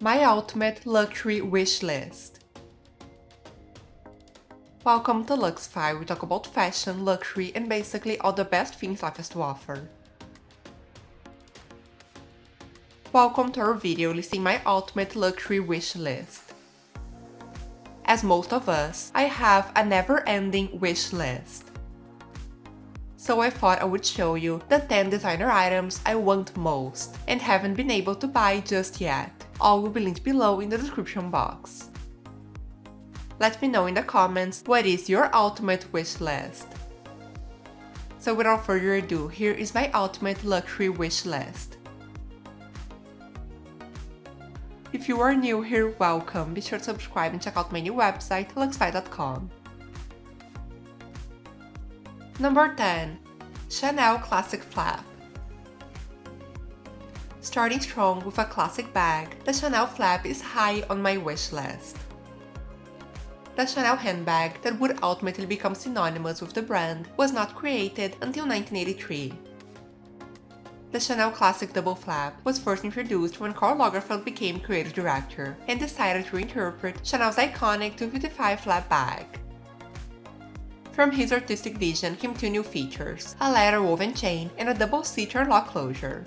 My Ultimate Luxury Wishlist. Welcome to Luxify. We talk about fashion, luxury, and basically all the best things life has to offer. Welcome to our video listing my ultimate luxury wish list. As most of us, I have a never-ending wish list. So I thought I would show you the 10 designer items I want most and haven't been able to buy just yet. All will be linked below in the description box. Let me know in the comments what is your ultimate wish list. So without further ado, here is my ultimate luxury wish list. If you are new here, welcome. Be sure to subscribe and check out my new website, luxify.com. Number 10. Chanel Classic Flap. Starting strong with a classic bag, the Chanel flap is high on my wish list. The Chanel handbag that would ultimately become synonymous with the brand was not created until 1983. The Chanel Classic Double Flap was first introduced when Karl Lagerfeld became creative director and decided to reinterpret Chanel's iconic 255 flap bag. From his artistic vision came two new features, a leather woven chain and a double C turn-lock closure.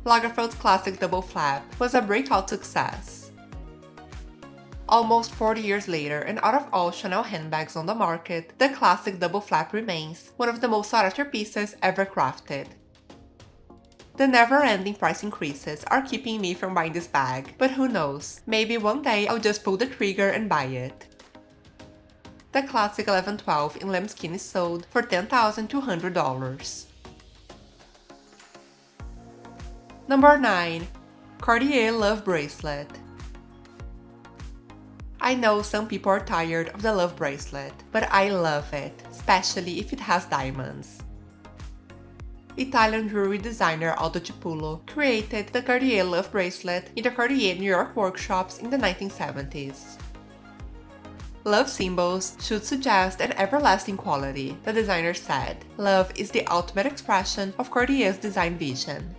Lagerfeld's classic double flap was a breakout success. Almost 40 years later, and out of all Chanel handbags on the market, the classic double flap remains one of the most sought-after pieces ever crafted. The never-ending price increases are keeping me from buying this bag, but who knows, maybe one day I'll just pull the trigger and buy it. The classic 1112 in lambskin is sold for $10,200. Number 9. Cartier Love Bracelet. I know some people are tired of the love bracelet, but I love it, especially if it has diamonds. Italian jewelry designer Aldo Cipulo created the Cartier Love Bracelet in the Cartier New York workshops in the 1970s. Love symbols should suggest an everlasting quality, the designer said. Love is the ultimate expression of Cartier's design vision.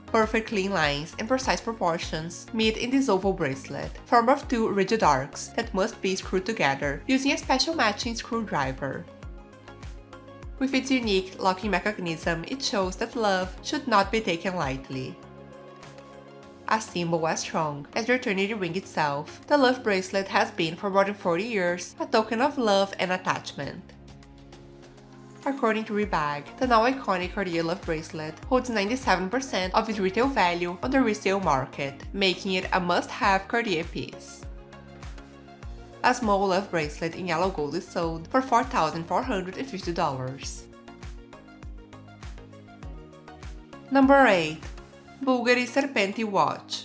Perfect clean lines and precise proportions meet in this oval bracelet, formed of two rigid arcs that must be screwed together using a special matching screwdriver. With its unique locking mechanism, it shows that love should not be taken lightly. A symbol as strong as the eternity ring itself, the love bracelet has been for more than 40 years a token of love and attachment. According to Rebag, the now iconic Cartier Love Bracelet holds 97% of its retail value on the resale market, making it a must-have Cartier piece. A small love bracelet in yellow gold is sold for $4,450. Number 8. Bulgari Serpenti watch.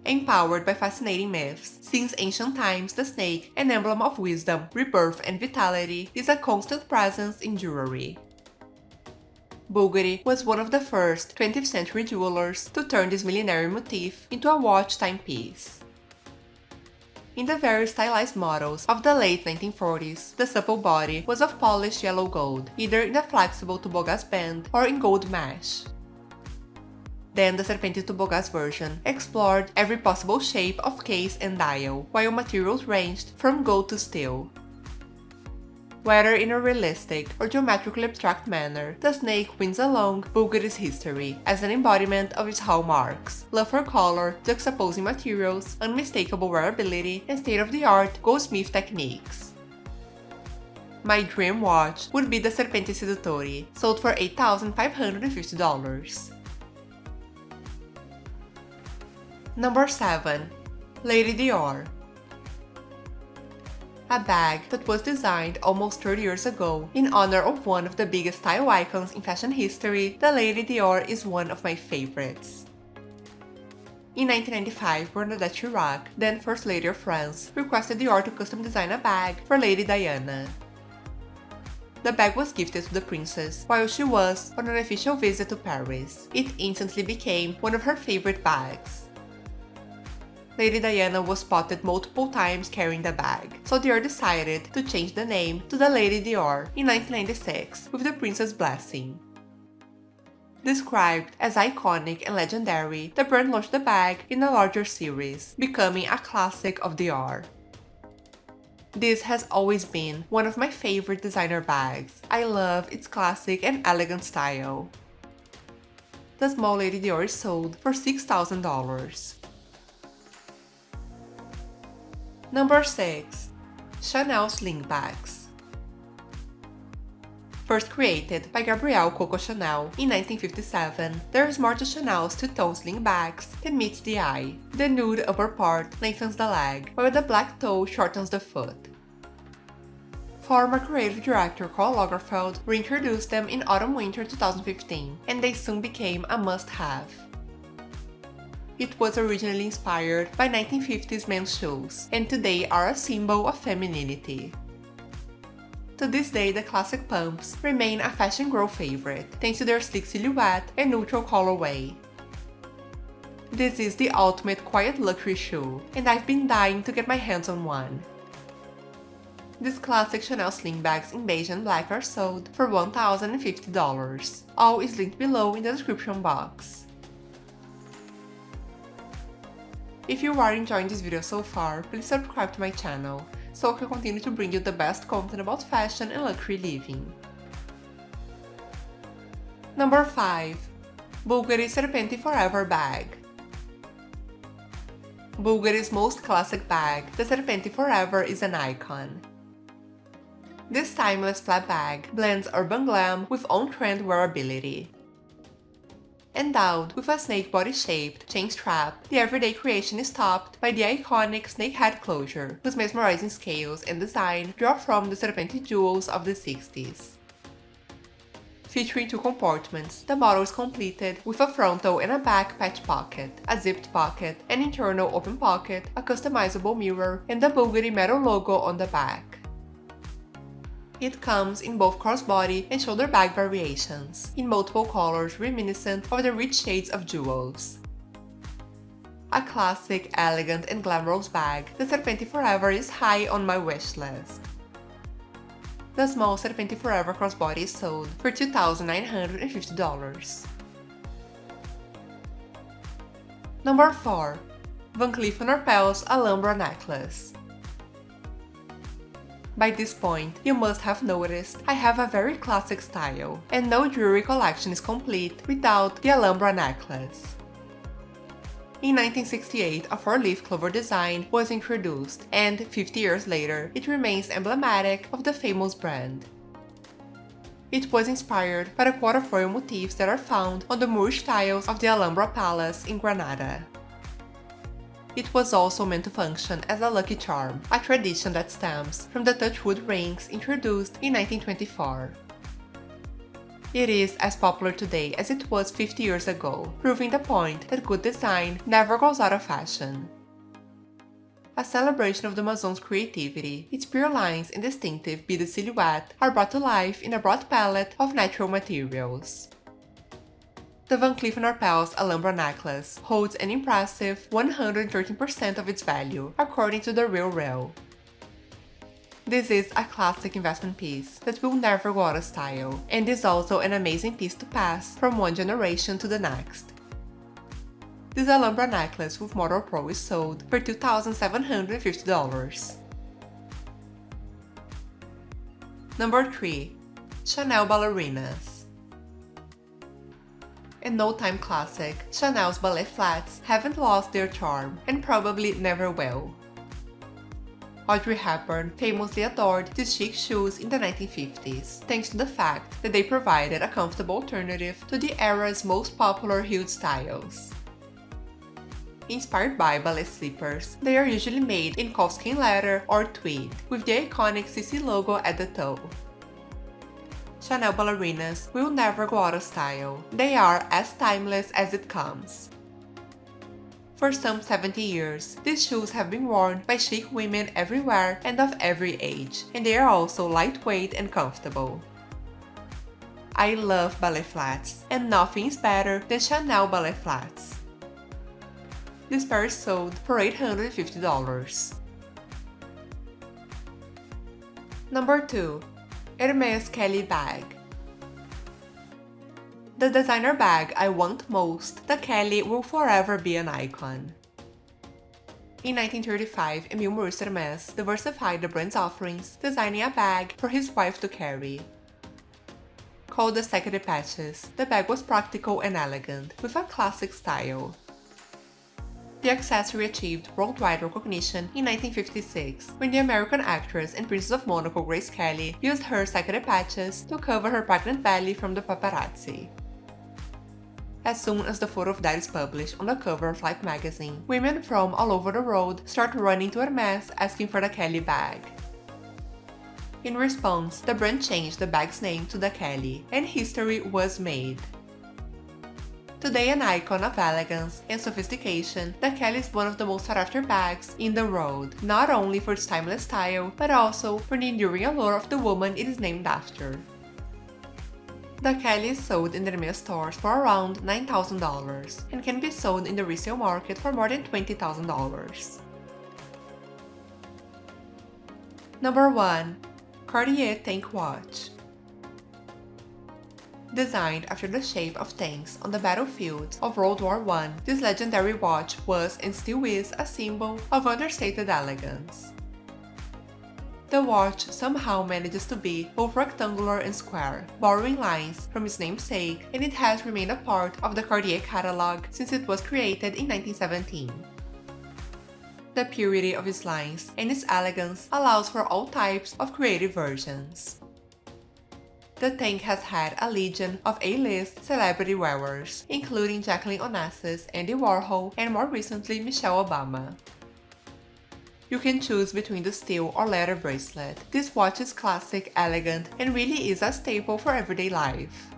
Empowered by fascinating myths, since ancient times the snake, an emblem of wisdom, rebirth and vitality, is a constant presence in jewelry. Bulgari was one of the first 20th century jewelers to turn this millenary motif into a watch timepiece. In the very stylized models of the late 1940s, the supple body was of polished yellow gold, either in a flexible toboggan band or in gold mesh. Then the Serpenti Toboggas version explored every possible shape of case and dial, while materials ranged from gold to steel. Whether in a realistic or geometrically abstract manner, the snake wins along Bulgari's history as an embodiment of its hallmarks: love for color, juxtaposing materials, unmistakable wearability, and state-of-the-art goldsmith techniques. My dream watch would be the Serpenti Seduttori, sold for $8,550. Number 7. Lady Dior. A bag that was designed almost 30 years ago in honor of one of the biggest style icons in fashion history, the Lady Dior is one of my favorites. In 1995, Bernadette Chirac, then First Lady of France, requested Dior to custom design a bag for Lady Diana. The bag was gifted to the princess while she was on an official visit to Paris. It instantly became one of her favorite bags. Lady Diana was spotted multiple times carrying the bag, so Dior decided to change the name to the Lady Dior in 1996 with the prince's blessing. Described as iconic and legendary, the brand launched the bag in a larger series, becoming a classic of Dior. This has always been one of my favorite designer bags. I love its classic and elegant style. The small Lady Dior is sold for $6,000. Number 6. Chanel Slingbacks. First created by Gabrielle Coco Chanel in 1957, there is more to Chanel's two-tone slingbacks than meets the eye. The nude upper part lengthens the leg, while the black toe shortens the foot. Former creative director Karl Lagerfeld reintroduced them in autumn-winter 2015, and they soon became a must-have. It was originally inspired by 1950s men's shoes, and today are a symbol of femininity. To this day, the classic pumps remain a fashion girl favorite, thanks to their sleek silhouette and neutral colorway. This is the ultimate quiet luxury shoe, and I've been dying to get my hands on one. These classic Chanel slingbacks in beige and black are sold for $1,050. All is linked below in the description box. If you are enjoying this video so far, please subscribe to my channel, so I can continue to bring you the best content about fashion and luxury living. Number 5. Bulgari Serpenti Forever Bag. Bulgari's most classic bag, the Serpenti Forever is an icon. This timeless flat bag blends urban glam with on-trend wearability. Endowed with a snake body-shaped chain strap, the everyday creation is topped by the iconic snake head closure, whose mesmerizing scales and design draw from the Serpenti jewels of the 60s. Featuring two compartments, the model is completed with a frontal and a back patch pocket, a zipped pocket, an internal open pocket, a customizable mirror, and the Bulgari metal logo on the back. It comes in both crossbody and shoulder bag variations, in multiple colors reminiscent of the rich shades of jewels. A classic, elegant, and glamorous bag, the Serpenti Forever is high on my wish list. The small Serpenti Forever crossbody is sold for $2,950. Number 4. Van Cleef & Arpels Alhambra Necklace. By this point, you must have noticed I have a very classic style, and no jewelry collection is complete without the Alhambra necklace. In 1968, a four-leaf clover design was introduced, and 50 years later, it remains emblematic of the famous brand. It was inspired by the quatrefoil motifs that are found on the Moorish tiles of the Alhambra Palace in Granada. It was also meant to function as a lucky charm, a tradition that stems from the touchwood rings introduced in 1924. It is as popular today as it was 50 years ago, proving the point that good design never goes out of fashion. A celebration of the Amazon's creativity, its pure lines and distinctive beaded silhouette are brought to life in a broad palette of natural materials. The Van Cleef & Arpels Alhambra necklace holds an impressive 113% of its value, according to The Real Real. This is a classic investment piece that will never go out of style, and is also an amazing piece to pass from one generation to the next. This Alhambra necklace with Model Pro is sold for $2,750. Number 3. Chanel Ballerinas. A no-time classic, Chanel's ballet flats haven't lost their charm, and probably never will. Audrey Hepburn famously adored these chic shoes in the 1950s, thanks to the fact that they provided a comfortable alternative to the era's most popular heeled styles. Inspired by ballet slippers, they are usually made in calfskin leather or tweed, with the iconic CC logo at the toe. Chanel ballerinas will never go out of style. They are as timeless as it comes. For some 70 years, these shoes have been worn by chic women everywhere and of every age, and they are also lightweight and comfortable. I love ballet flats, and nothing is better than Chanel ballet flats. This pair is sold for $850. Number 2. Hermès Kelly Bag. The designer bag I want most, the Kelly will forever be an icon. In 1935, Emile Maurice Hermès diversified the brand's offerings, designing a bag for his wife to carry. Called the Secret Patches, the bag was practical and elegant, with a classic style. The accessory achieved worldwide recognition in 1956, when the American actress and Princess of Monaco Grace Kelly used her Secret Patches to cover her pregnant belly from the paparazzi. As soon as the photo of that is published on the cover of Life magazine, women from all over the world start running to Hermès asking for the Kelly bag. In response, the brand changed the bag's name to the Kelly, and history was made. Today an icon of elegance and sophistication, the Kelly is one of the most sought-after bags in the world, not only for its timeless style, but also for the enduring allure of the woman it is named after. The Kelly is sold in the Hermès stores for around $9,000 and can be sold in the resale market for more than $20,000. Number 1. Cartier Tank Watch. Designed after the shape of tanks on the battlefields of World War I, this legendary watch was and still is a symbol of understated elegance. The watch somehow manages to be both rectangular and square, borrowing lines from its namesake, and it has remained a part of the Cartier catalog since it was created in 1917. The purity of its lines and its elegance allows for all types of creative versions. The tank has had a legion of A-list celebrity wearers, including Jacqueline Onassis, Andy Warhol, and more recently Michelle Obama. You can choose between the steel or leather bracelet. This watch is classic, elegant, and really is a staple for everyday life.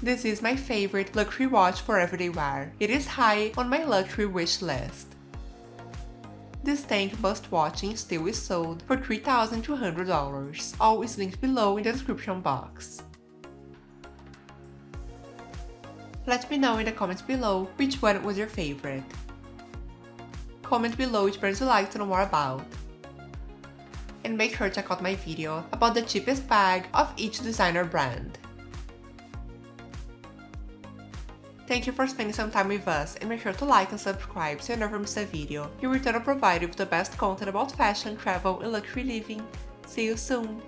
This is my favorite luxury watch for everyday wear. It is high on my luxury wish list. This tank must-watch in steel is sold for $3,200. All is linked below in the description box. Let me know in the comments below which one was your favorite. Comment below which brands you like to know more about. And make sure to check out my video about the cheapest bag of each designer brand. Thank you for spending some time with us, and make sure to like and subscribe so you never miss a video. In return, I'll provide you with the best content about fashion, travel, and luxury living. See you soon!